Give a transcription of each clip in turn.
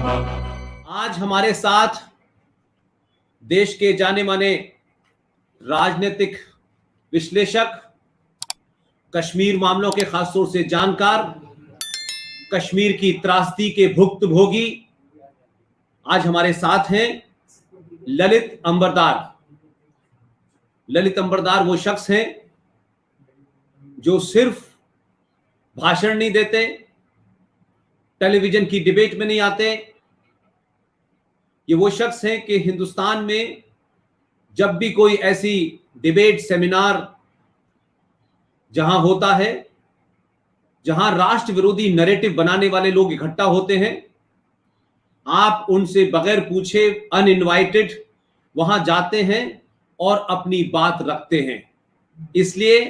आज हमारे साथ देश के जाने माने राजनीतिक विश्लेषक, कश्मीर मामलों के खासतौर से जानकार, कश्मीर की त्रासदी के भुक्तभोगी आज हमारे साथ हैं ललित अंबरदार। ललित अंबरदार वो शख्स हैं जो सिर्फ भाषण नहीं देते, टेलीविजन की डिबेट में नहीं आते। ये वो शख्स हैं कि हिंदुस्तान में जब भी कोई ऐसी डिबेट सेमिनार जहां होता है, जहां राष्ट्र विरोधी नैरेटिव बनाने वाले लोग इकट्ठा होते हैं, आप उनसे बगैर पूछे अनइनवाइटेड वहां जाते हैं और अपनी बात रखते हैं। इसलिए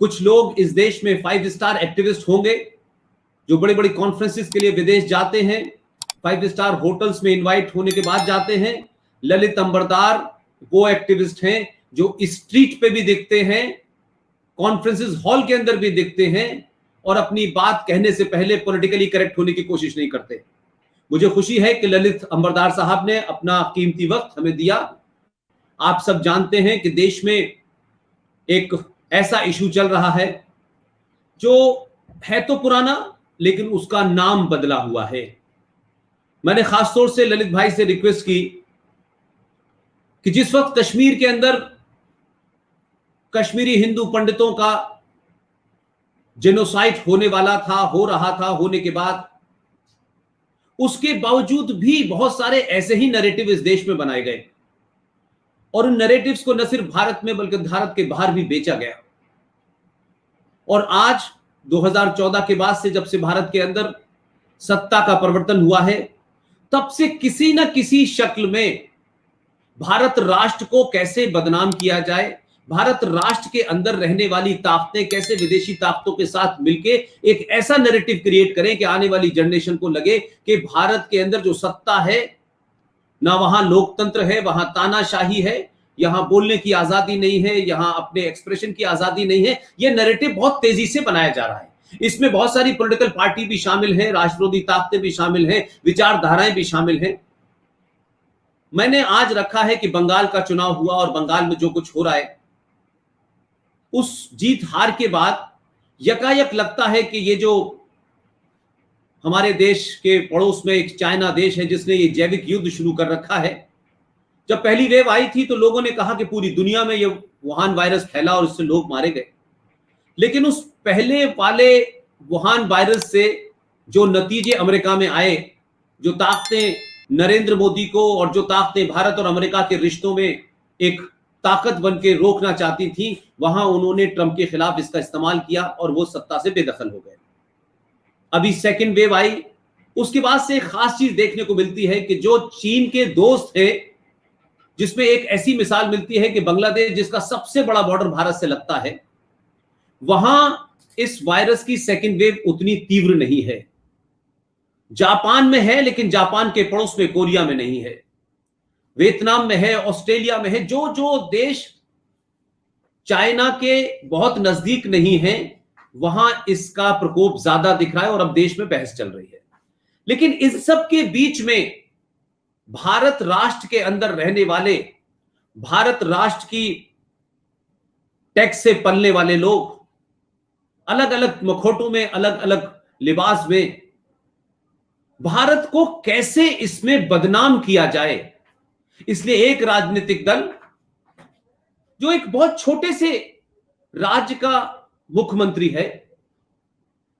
कुछ लोग इस देश में 5 स्टार एक्टिविस्ट होंगे जो बड़ी बड़ी कॉन्फ्रेंसेस के लिए विदेश जाते हैं, 5 स्टार होटल्स में इनवाइट होने के बाद जाते हैं। ललित अंबरदार वो एक्टिविस्ट हैं जो स्ट्रीट पे भी दिखते हैं, कॉन्फ्रेंसेस हॉल के अंदर भी दिखते हैं और अपनी बात कहने से पहले पॉलिटिकली करेक्ट होने की कोशिश नहीं करते। मुझे खुशी है कि ललित अंबरदार साहब ने अपना कीमती वक्त हमें दिया। आप सब जानते हैं कि देश में एक ऐसा इशू चल रहा है जो है तो पुराना, लेकिन उसका नाम बदला हुआ है। मैंने खासतौर से ललित भाई से रिक्वेस्ट की कि जिस वक्त कश्मीर के अंदर कश्मीरी हिंदू पंडितों का जेनोसाइड होने वाला था, हो रहा था, होने के बाद उसके बावजूद भी बहुत सारे ऐसे ही नैरेटिव इस देश में बनाए गए और उन नैरेटिव्स को न सिर्फ भारत में बल्कि भारत के बाहर भी बेचा गया। और आज 2014 के बाद से जब से भारत के अंदर सत्ता का परिवर्तन हुआ है, तब से किसी न किसी शक्ल में भारत राष्ट्र को कैसे बदनाम किया जाए, भारत राष्ट्र के अंदर रहने वाली ताकतें कैसे विदेशी ताकतों के साथ मिलके एक ऐसा नैरेटिव क्रिएट करें कि आने वाली जनरेशन को लगे कि भारत के अंदर जो सत्ता है, ना वहां लोकतंत्र है, वहां तानाशाही है, यहां बोलने की आजादी नहीं है, यहां अपने एक्सप्रेशन की आजादी नहीं है। यह नैरेटिव बहुत तेजी से बनाया जा रहा है। इसमें बहुत सारी पॉलिटिकल पार्टी भी शामिल हैं, राष्ट्रविरोधी ताकतें भी शामिल हैं, विचारधाराएं भी शामिल हैं। मैंने आज रखा है कि बंगाल का चुनाव हुआ और बंगाल में जो कुछ हो रहा है, उस जीत हार के बाद यकायक लगता है कि ये जो हमारे देश के पड़ोस में एक चाइना देश है जिसने ये जैविक युद्ध शुरू कर रखा है। जब पहली वेव आई थी तो लोगों ने कहा कि पूरी दुनिया में ये वुहान वायरस फैला और इससे लोग मारे गए, लेकिन उस पहले वाले वुहान वायरस से जो नतीजे अमेरिका में आए, जो ताकतें नरेंद्र मोदी को और जो ताकतें भारत और अमेरिका के रिश्तों में एक ताकत बन के रोकना चाहती थी, वहां उन्होंने ट्रंप के खिलाफ इसका इस्तेमाल किया और वो सत्ता से बेदखल हो गए। अभी सेकेंड वेव आई, उसके बाद से एक खास चीज देखने को मिलती है कि जो चीन के दोस्त थे, जिसमें एक ऐसी मिसाल मिलती है कि बांग्लादेश जिसका सबसे बड़ा बॉर्डर भारत से लगता है, वहां इस वायरस की सेकेंड वेव उतनी तीव्र नहीं है। जापान में है, लेकिन जापान के पड़ोस में कोरिया में नहीं है, वियतनाम में है, ऑस्ट्रेलिया में है। जो जो देश चाइना के बहुत नजदीक नहीं है, वहां इसका प्रकोप ज्यादा दिख रहा है और अब देश में बहस चल रही है। लेकिन इस सब के बीच में भारत राष्ट्र के अंदर रहने वाले, भारत राष्ट्र की टैक्स से पलने वाले लोग अलग अलग मखौटों में, अलग अलग लिबास में, भारत को कैसे इसमें बदनाम किया जाए, इसलिए एक राजनीतिक दल जो एक बहुत छोटे से राज्य का मुख्यमंत्री है,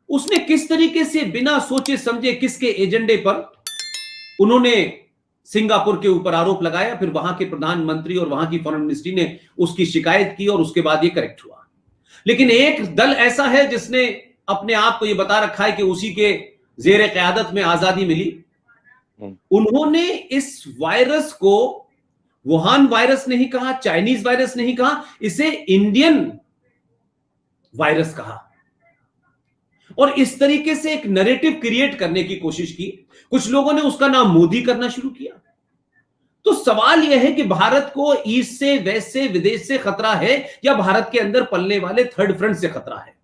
उसने किस तरीके से बिना सोचे समझे किसके एजेंडे पर उन्होंने सिंगापुर के ऊपर आरोप लगाया, फिर वहां के प्रधानमंत्री और वहां की फॉरेन मिनिस्ट्री ने उसकी शिकायत की और उसके बाद ये करेक्ट हुआ। लेकिन एक दल ऐसा है जिसने अपने आप को ये बता रखा है कि उसी के जेर क़यादत में आजादी मिली। उन्होंने इस वायरस को वुहान वायरस नहीं कहा, चाइनीज वायरस नहीं कहा, इसे इंडियन वायरस कहा और इस तरीके से एक नैरेटिव क्रिएट करने की कोशिश की। कुछ लोगों ने उसका नाम मोदी करना शुरू किया। तो सवाल यह है कि भारत को ईस्ट से, वेस्ट से, विदेश से खतरा है या भारत के अंदर पलने वाले थर्ड फ्रंट से खतरा है।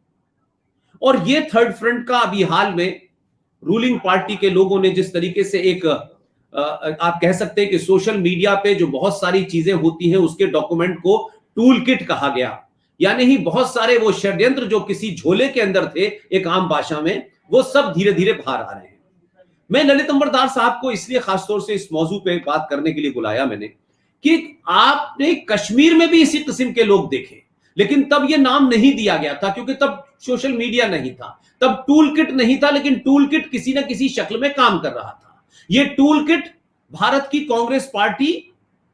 और ये थर्ड फ्रंट का अभी हाल में रूलिंग पार्टी के लोगों ने जिस तरीके से एक आप कह सकते हैं कि सोशल मीडिया पे जो बहुत सारी चीजें होती हैं उसके डॉक्यूमेंट को टूल किट कहा गया, यानी ही बहुत सारे वो षड्यंत्र जो किसी झोले के अंदर थे एक आम भाषा में, वो सब धीरे धीरे बाहर आ रहे हैं। मैं ललित अंबरदार साहब को इसलिए खासतौर से इस मौजू पे बात करने के लिए बुलाया मैंने कि आपने कश्मीर में भी इसी किस्म के लोग देखे, लेकिन तब ये नाम नहीं दिया गया था क्योंकि तब सोशल मीडिया नहीं था, तब टूल किट नहीं था, लेकिन टूल किट किसी ना किसी शक्ल में काम कर रहा था। ये टूल किट भारत की कांग्रेस पार्टी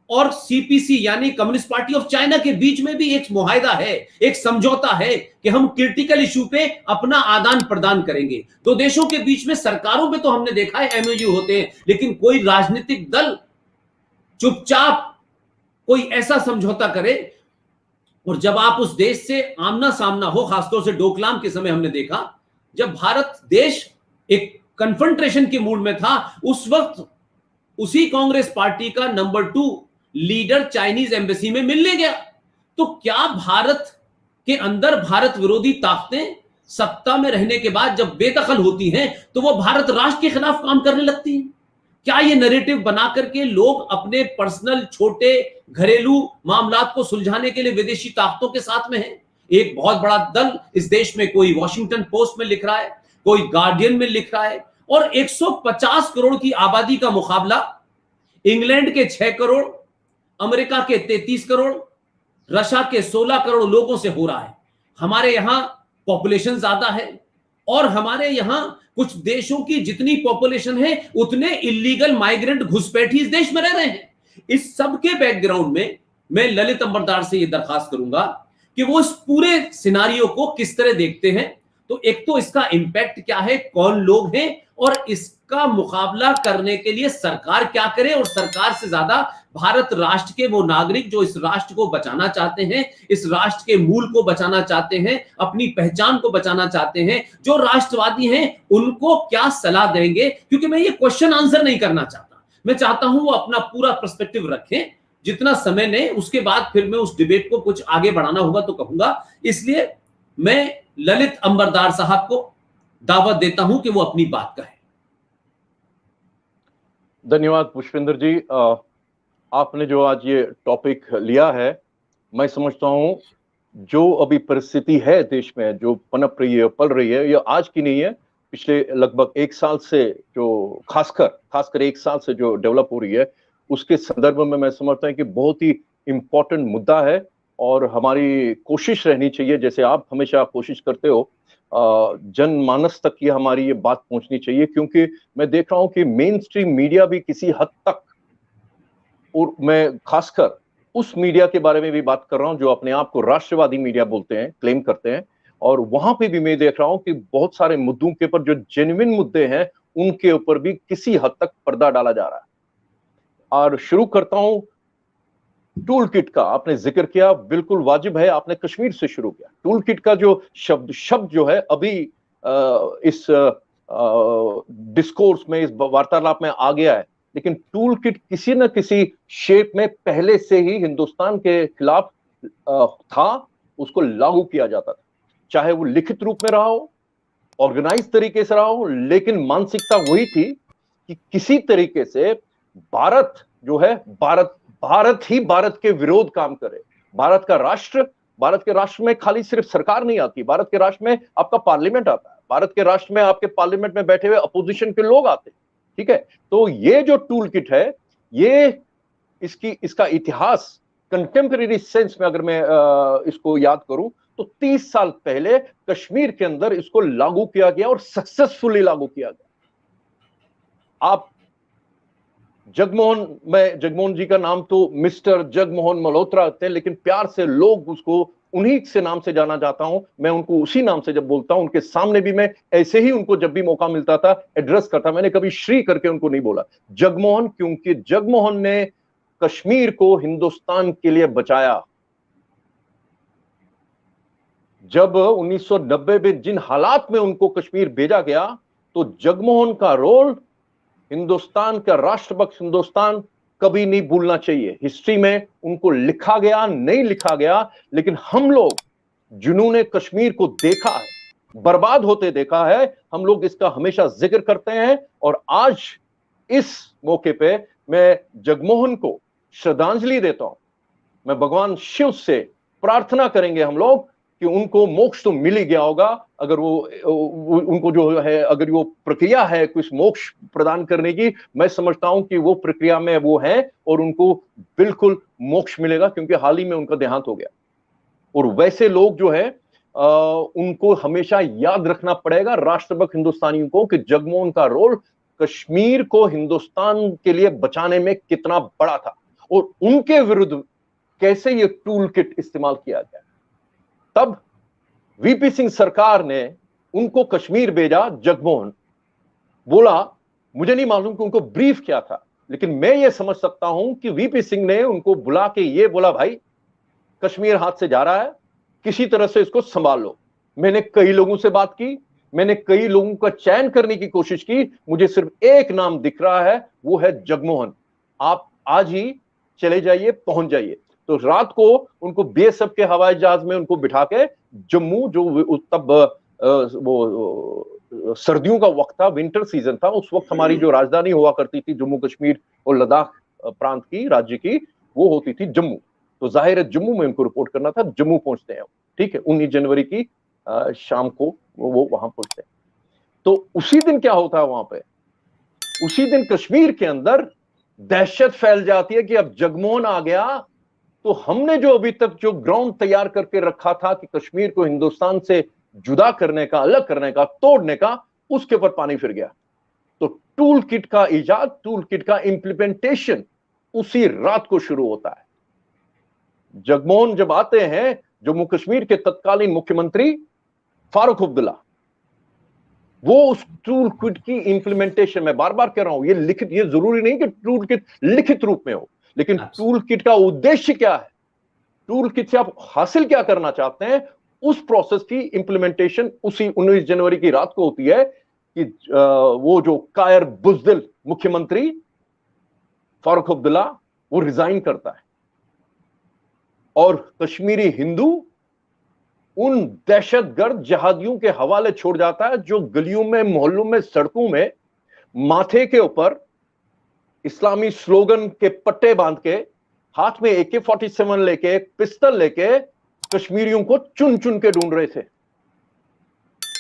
और सीपीसी यानी कम्युनिस्ट पार्टी ऑफ चाइना के बीच में भी एक मुआहदा है, एक समझौता है कि हम क्रिटिकल इशू पे अपना आदान प्रदान करेंगे। दो देशों के बीच में सरकारों में तो हमने देखा है एमओयू होते हैं, लेकिन कोई राजनीतिक दल चुपचाप कोई ऐसा समझौता करे, और जब आप उस देश से आमना सामना हो, खासतौर से डोकलाम के समय हमने देखा जब भारत देश एक कन्फ्रंटेशन के मूड में था, उस वक्त उसी कांग्रेस पार्टी का नंबर 2 लीडर चाइनीज एम्बेसी में मिलने गया। तो क्या भारत के अंदर भारत विरोधी ताकतें सत्ता में रहने के बाद जब बेदखल होती हैं तो वो भारत राष्ट्र के खिलाफ काम करने लगती हैं? क्या ये नैरेटिव बना करके लोग अपने पर्सनल छोटे घरेलू मामलात को सुलझाने के लिए विदेशी ताकतों के साथ में हैं? एक बहुत बड़ा दल इस देश में कोई वॉशिंगटन पोस्ट में लिख रहा है, कोई गार्डियन में लिख रहा है, और 150 करोड़ की आबादी का मुकाबला इंग्लैंड के 6 करोड़, अमेरिका के 33 करोड़, रशिया के 16 करोड़ लोगों से हो रहा है। हमारे यहां पॉपुलेशन ज्यादा है, और हमारे यहां कुछ देशों की जितनी पॉपुलेशन है उतने इलीगल माइग्रेंट घुसपैठी इस देश में रह रहे हैं। इस सब के बैकग्राउंड में मैं ललित अंबरदार से यह दरखास्त करूंगा कि वो इस पूरे सिनारियो को किस तरह देखते हैं। तो एक तो इसका इंपैक्ट क्या है, कौन लोग हैं, और इसका मुकाबला करने के लिए सरकार क्या करे, और सरकार से ज्यादा भारत राष्ट्र के वो नागरिक जो इस राष्ट्र को बचाना चाहते हैं, इस राष्ट्र के मूल को बचाना चाहते हैं, अपनी पहचान को बचाना चाहते हैं, जो राष्ट्रवादी हैं, उनको क्या सलाह देंगे। क्योंकि मैं ये क्वेश्चन आंसर नहीं करना चाहता, मैं चाहता हूं वो अपना पूरा पर्सपेक्टिव रखें, जितना समय ने, उसके बाद फिर मैं उस डिबेट को कुछ आगे बढ़ाना होगा तो कहूंगा। इसलिए मैं ललित अंबरदार साहब को दावत देता हूं कि वो अपनी बात कहें। धन्यवाद पुष्पेंद्र जी। आपने जो आज ये टॉपिक लिया है, मैं समझता हूं जो अभी परिस्थिति है देश में, जो पनप रही है, पल रही है, ये आज की नहीं है, पिछले लगभग 1 साल से जो खासकर 1 साल से जो डेवलप हो रही है, उसके संदर्भ में मैं समझता हूं कि बहुत ही इंपॉर्टेंट मुद्दा है, और हमारी कोशिश रहनी चाहिए, जैसे आप हमेशा कोशिश करते हो, जनमानस तक ये हमारी ये बात पहुंचनी चाहिए। क्योंकि मैं देख रहा हूं कि मेन स्ट्रीम मीडिया भी किसी हद तक, और मैं खासकर उस मीडिया के बारे में भी बात कर रहा हूं जो अपने आप को राष्ट्रवादी मीडिया बोलते हैं, क्लेम करते हैं, और वहां पे भी मैं देख रहा हूं कि बहुत सारे मुद्दों के ऊपर, जो जेन्युइन मुद्दे हैं, उनके ऊपर भी किसी हद तक पर्दा डाला जा रहा है। और शुरू करता हूं टूल किट का। आपने जिक्र किया, बिल्कुल वाजिब है, आपने कश्मीर से शुरू किया। टूल किट का जो शब्द जो है अभी इस डिस्कोर्स में, इस वार्तालाप में आ गया है, लेकिन टूल किट किसी न किसी शेप में पहले से ही हिंदुस्तान के खिलाफ था, उसको लागू किया जाता था, चाहे वो लिखित रूप में रहा हो, ऑर्गेनाइज तरीके से रहा हो, लेकिन मानसिकता वही थी कि किसी तरीके से भारत जो है, भारत ही भारत के विरोध काम करे। भारत के राष्ट्र में खाली सिर्फ सरकार नहीं आती, भारत के राष्ट्र में आपका पार्लियामेंट आता है, भारत के राष्ट्र में आपके पार्लियामेंट में बैठे हुए अपोजिशन के लोग आते हैं, ठीक है। तो ये जो टूल किट है, ये इसका इतिहास कंटेम्परेरी सेंस में अगर मैं इसको याद करूं तो 30 साल पहले कश्मीर के अंदर इसको लागू किया गया, और सक्सेसफुली लागू किया गया। आप जगमोहन जी का नाम तो मिस्टर जगमोहन मल्होत्रा रखते हैं, लेकिन प्यार से लोग उसको उन्हीं से नाम से जाना जाता हूं, मैं उनको उसी नाम से जब बोलता हूं, उनके सामने भी मैं ऐसे ही उनको जब भी मौका मिलता था एड्रेस करता, मैंने कभी श्री करके उनको नहीं बोला, जगमोहन, क्योंकि जगमोहन ने कश्मीर को हिंदुस्तान के लिए बचाया। जब 1990 में जिन हालात में उनको कश्मीर भेजा गया, तो जगमोहन का रोल हिंदुस्तान का राष्ट्रभक्त हिंदुस्तान कभी नहीं भूलना चाहिए। हिस्ट्री में उनको लिखा गया, नहीं लिखा गया, लेकिन हम लोग जिन्होंने कश्मीर को देखा है, बर्बाद होते देखा है। हम लोग इसका हमेशा जिक्र करते हैं और आज इस मौके पे मैं जगमोहन को श्रद्धांजलि देता हूं। मैं भगवान शिव से प्रार्थना करेंगे हम लोग कि उनको मोक्ष तो मिल ही गया होगा। अगर वो उनको जो है, अगर वो प्रक्रिया है कुछ मोक्ष प्रदान करने की, मैं समझता हूं कि वो प्रक्रिया में वो है और उनको बिल्कुल मोक्ष मिलेगा, क्योंकि हाल ही में उनका देहांत हो गया। और वैसे लोग जो है उनको हमेशा याद रखना पड़ेगा, राष्ट्रभक्त हिंदुस्तानियों को, कि जगमोहन का रोल कश्मीर को हिंदुस्तान के लिए बचाने में कितना बड़ा था और उनके विरुद्ध कैसे ये टूल किट इस्तेमाल किया गया। तब वीपी सिंह सरकार ने उनको कश्मीर भेजा। जगमोहन बोला, मुझे नहीं मालूम कि उनको ब्रीफ क्या था, लेकिन मैं ये समझ सकता हूं कि वीपी सिंह ने उनको बुला के ये बोला, भाई कश्मीर हाथ से जा रहा है, किसी तरह से इसको संभाल लो। मैंने कई लोगों से बात की, मैंने कई लोगों का चयन करने की कोशिश की, मुझे सिर्फ एक नाम दिख रहा है, वो है जगमोहन। आप आज ही चले जाइए, पहुंच जाइए। तो रात को उनको बीएसएफ के हवाई जहाज में उनको बिठा के जम्मू, जो तब वो सर्दियों का वक्त था, विंटर सीजन था, उस वक्त हमारी जो राजधानी हुआ करती थी जम्मू कश्मीर और लद्दाख प्रांत की, राज्य की, वो होती थी जम्मू। तो जाहिर है जम्मू में उनको रिपोर्ट करना था। जम्मू पहुंचते हैं, ठीक है, 19 जनवरी की शाम को वो वहां पहुंचते हैं। तो उसी दिन क्या होता है वहां पे, उसी दिन कश्मीर के अंदर दहशत फैल जाती है कि अब जगमोहन आ गया तो हमने जो अभी तक जो ग्राउंड तैयार करके रखा था कि कश्मीर को हिंदुस्तान से जुदा करने का, अलग करने का, तोड़ने का, उसके ऊपर पानी फिर गया। तो टूल किट का इजाद, टूल किट का इंप्लीमेंटेशन उसी रात को शुरू होता है। जगमोहन जब आते हैं, जम्मू कश्मीर के तत्कालीन मुख्यमंत्री फारूक अब्दुल्ला, वो उस टूल किट की इंप्लीमेंटेशन में, बार बार कह रहा हूं, ये लिखित, ये जरूरी नहीं कि टूल किट लिखित रूप में हो, लेकिन टूल किट का उद्देश्य क्या है, टूल किट से आप हासिल क्या करना चाहते हैं, उस प्रोसेस की इंप्लीमेंटेशन उसी 19 जनवरी की रात को होती है कि वो जो कायर बुज़दिल मुख्यमंत्री फारूक अब्दुल्ला, वो रिजाइन करता है और कश्मीरी हिंदू उन दहशतगर्द जहादियों के हवाले छोड़ जाता है, जो गलियों में, मोहल्लों में, सड़कों में माथे के ऊपर इस्लामी स्लोगन के पट्टे बांध के, हाथ में AK-47 लेके, पिस्तल लेके कश्मीरियों को चुन चुन के ढूंढ रहे थे।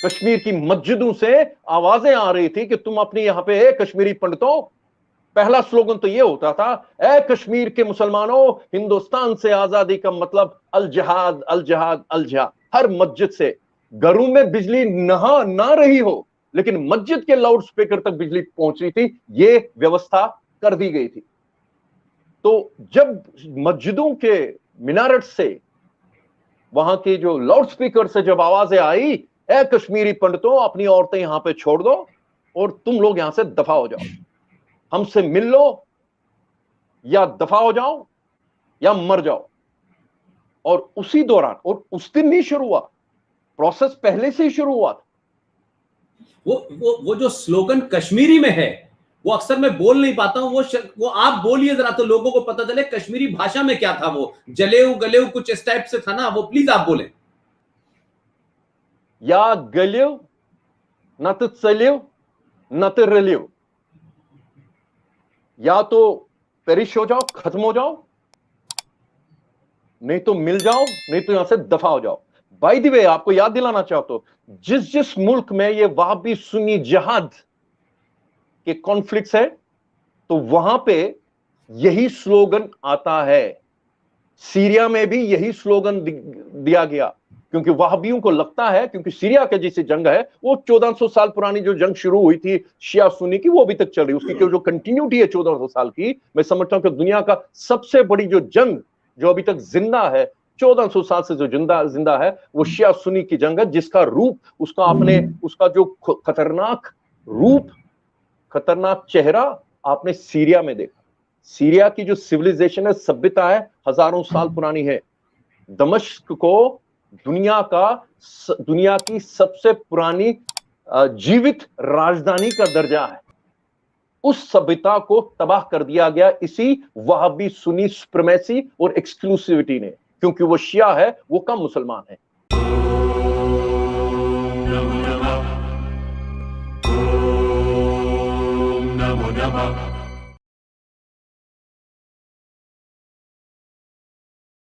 कश्मीर की मस्जिदों से आवाजें आ रही थी कि तुम अपनी यहां पे कश्मीरी पंडितों, पहला स्लोगन तो ये होता था, ए कश्मीर के मुसलमानों, हिंदुस्तान से आजादी का मतलब अल जिहाद, अल जिहाद, अल जिहाद। हर मस्जिद से, घरों में बिजली ना रही हो, लेकिन मस्जिद के लाउड स्पीकर तक बिजली पहुंच रही थी, ये व्यवस्था कर दी गई थी। तो जब मस्जिदों के मिनारट से, वहां के जो लाउड स्पीकर से जब आवाजें आई, ए कश्मीरी पंडितों, अपनी औरतें यहां पे छोड़ दो और तुम लोग यहां से दफा हो जाओ, हमसे मिल लो, या दफा हो जाओ या मर जाओ। और उसी दौरान, और उस दिन नहीं शुरू हुआ, प्रोसेस पहले से ही शुरू हुआ था। वो जो स्लोगन कश्मीरी में है, वो अक्सर मैं बोल नहीं पाता हूं, वो आप बोलिए जरा, तो लोगों को पता चले कश्मीरी भाषा में क्या था। वो जलेऊ गलेऊ कुछ इस टाइप से था ना, वो प्लीज आप बोले। या गलेऊ न तो चलेऊ न तो रलेऊ, या तो पेरिश हो जाओ, खत्म हो जाओ, नहीं तो मिल जाओ, नहीं तो यहां से दफा हो जाओ। बाय द वे, आपको याद दिलाना चाहता हूं, जिस मुल्क में ये वहाबी सुन्नी जिहाद के कॉन्फ्लिक्ट्स है, तो वहां पे यही स्लोगन आता है। सीरिया में भी यही स्लोगन दिया गया, क्योंकि वहाबियों को लगता है, क्योंकि सीरिया के जैसी जंग है, वो 1400 साल पुरानी जो जंग शुरू हुई थी शिया सुन्नी की, वो अभी तक चल रही है। उसकी जो कंटिन्यूटी है 1400 साल की, मैं समझता हूं कि दुनिया का सबसे बड़ी जो जंग जो अभी तक जिंदा है, 1400 साल से जो जिंदा है, वो शिया सुन्नी की जंग है, जिसका रूप, उसका जो खतरनाक रूप, खतरनाक चेहरा आपने सीरिया में देखा। सीरिया की जो सिविलाइजेशन है, सभ्यता है, हजारों साल पुरानी है। दमिश्क को दुनिया की सबसे पुरानी जीवित राजधानी का दर्जा है। उस सभ्यता को तबाह कर दिया गया इसी वहाबी सुन्नी सुप्रीमेसी और एक्सक्लूसिविटी ने, क्योंकि वो शिया है, वो कम मुसलमान है। नमः